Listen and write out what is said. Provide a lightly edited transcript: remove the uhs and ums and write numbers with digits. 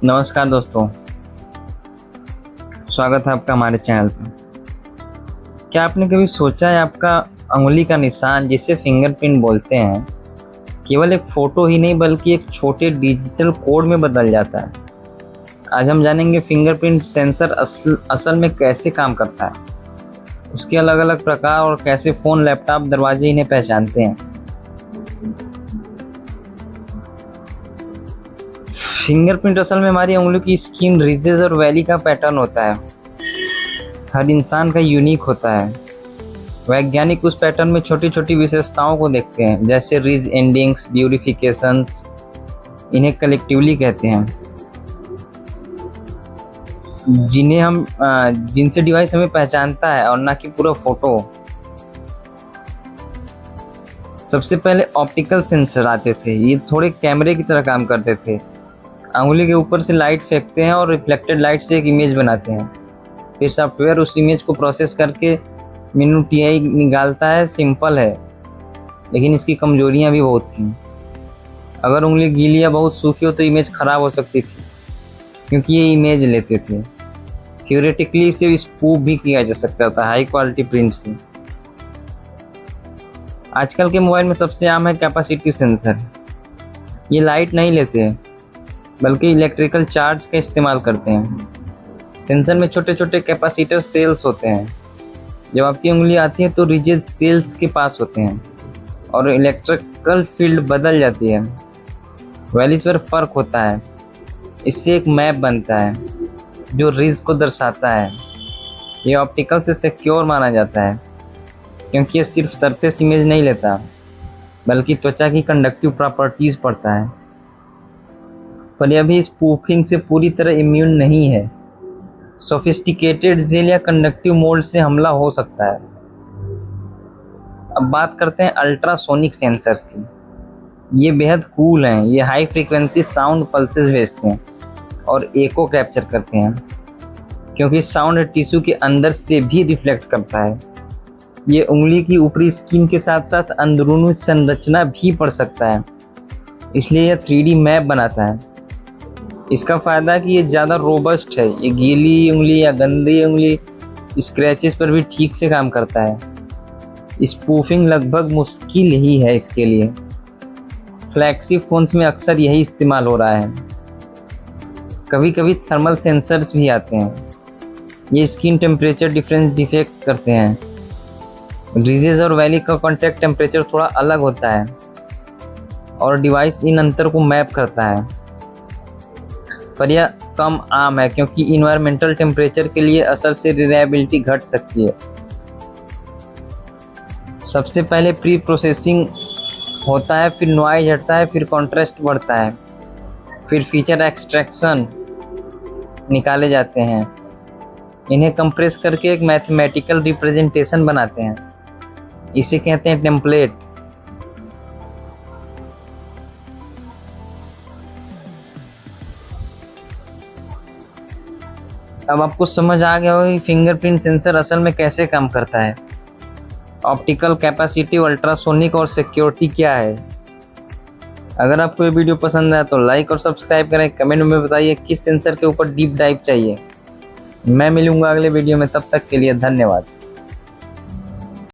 नमस्कार दोस्तों, स्वागत है आपका हमारे चैनल पर। क्या आपने कभी सोचा है आपका अंगुली का निशान, जिसे फिंगरप्रिंट बोलते हैं, केवल एक फ़ोटो ही नहीं बल्कि एक छोटे डिजिटल कोड में बदल जाता है। आज हम जानेंगे फिंगरप्रिंट सेंसर असल में कैसे काम करता है, उसके अलग अलग प्रकार और कैसे फ़ोन, लैपटॉप, दरवाजे इन्हें पहचानते हैं। फिंगरप्रिंट असल में हमारी उंगलियों की स्किन, रिजेस और वैली का पैटर्न होता है। हर इंसान का यूनिक होता है। वैज्ञानिक उस पैटर्न में छोटी छोटी विशेषताओं को देखते हैं, जैसे रिज एंडिंग्स, ब्यूटिफिकेशंस, इन्हें कलेक्टिवली कहते हैं, जिनसे डिवाइस हमें पहचानता है और ना कि पूरा फोटो। सबसे पहले ऑप्टिकल सेंसर आते थे। ये थोड़े कैमरे की तरह काम करते थे। अंगुली के ऊपर से लाइट फेंकते हैं और रिफ्लेक्टेड लाइट से एक इमेज बनाते हैं। फिर सॉफ्टवेयर उस इमेज को प्रोसेस करके मिनूटियाई निकालता है। सिंपल है, लेकिन इसकी कमजोरियां भी बहुत थी। अगर उंगली गीली या बहुत सूखी हो तो इमेज खराब हो सकती थी, क्योंकि ये इमेज लेते थे। थियोरेटिकली इसे स्पूफ भी किया जा सकता था हाई क्वालिटी प्रिंट से। आजकल के मोबाइल में सबसे आम है कैपेसिटिव सेंसर। ये लाइट नहीं लेते, बल्कि इलेक्ट्रिकल चार्ज का इस्तेमाल करते हैं। सेंसर में छोटे छोटे कैपेसिटर सेल्स होते हैं। जब आपकी उंगली आती है तो रिजिड सेल्स के पास होते हैं और इलेक्ट्रिकल फील्ड बदल जाती है। वैल्यूज पर फर्क होता है। इससे एक मैप बनता है जो रिज को दर्शाता है। ये ऑप्टिकल से सिक्योर माना जाता है, क्योंकि ये सिर्फ सरफेस इमेज नहीं लेता, बल्कि त्वचा की कंडक्टिव प्रॉपर्टीज पढ़ता है। पर यह भी स्पूफिंग से पूरी तरह इम्यून नहीं है। सोफिस्टिकेटेड जेल या कंडक्टिव मोल्ड से हमला हो सकता है। अब बात करते हैं अल्ट्रासोनिक सेंसर्स की। ये बेहद कूल हैं। ये हाई फ्रीक्वेंसी साउंड पल्सेस भेजते हैं और एको कैप्चर करते हैं, क्योंकि साउंड टिश्यू के अंदर से भी रिफ्लेक्ट करता है। ये उंगली की ऊपरी स्किन के साथ साथ अंदरूनी संरचना भी पढ़ सकता है, इसलिए यह 3D मैप बनाता है। इसका फ़ायदा है कि ये ज़्यादा रोबस्ट है। ये गीली उंगली या गंदी उंगली स्क्रैचेस पर भी ठीक से काम करता है। स्पूफिंग लगभग मुश्किल ही है इसके लिए। फ्लैगशिप फ़ोन्स में अक्सर यही इस्तेमाल हो रहा है। कभी कभी थर्मल सेंसर्स भी आते हैं। ये स्किन टेम्परेचर डिफरेंस डिटेक्ट करते हैं। रिजेस और वैली का कॉन्टैक्ट टेम्परेचर थोड़ा अलग होता है और डिवाइस इन अंतर को मैप करता है। पर यह कम आम है, क्योंकि इन्वायरमेंटल टेम्परेचर के लिए असर से रिलायबिलिटी घट सकती है। सबसे पहले प्री प्रोसेसिंग होता है, फिर नॉइज हटता है, फिर कॉन्ट्रास्ट बढ़ता है, फिर फीचर एक्सट्रैक्शन निकाले जाते हैं। इन्हें कंप्रेस करके एक मैथमेटिकल रिप्रेजेंटेशन बनाते हैं। इसे कहते हैं टेम्पलेट। अब आपको समझ आ गया होगा कि फिंगरप्रिंट सेंसर असल में कैसे काम करता है। ऑप्टिकल, कैपेसिटिव, अल्ट्रासोनिक और सिक्योरिटी क्या है। अगर आपको ये वीडियो पसंद आया तो लाइक और सब्सक्राइब करें। कमेंट में बताइए किस सेंसर के ऊपर डीप डाइव चाहिए। मैं मिलूंगा अगले वीडियो में, तब तक के लिए धन्यवाद।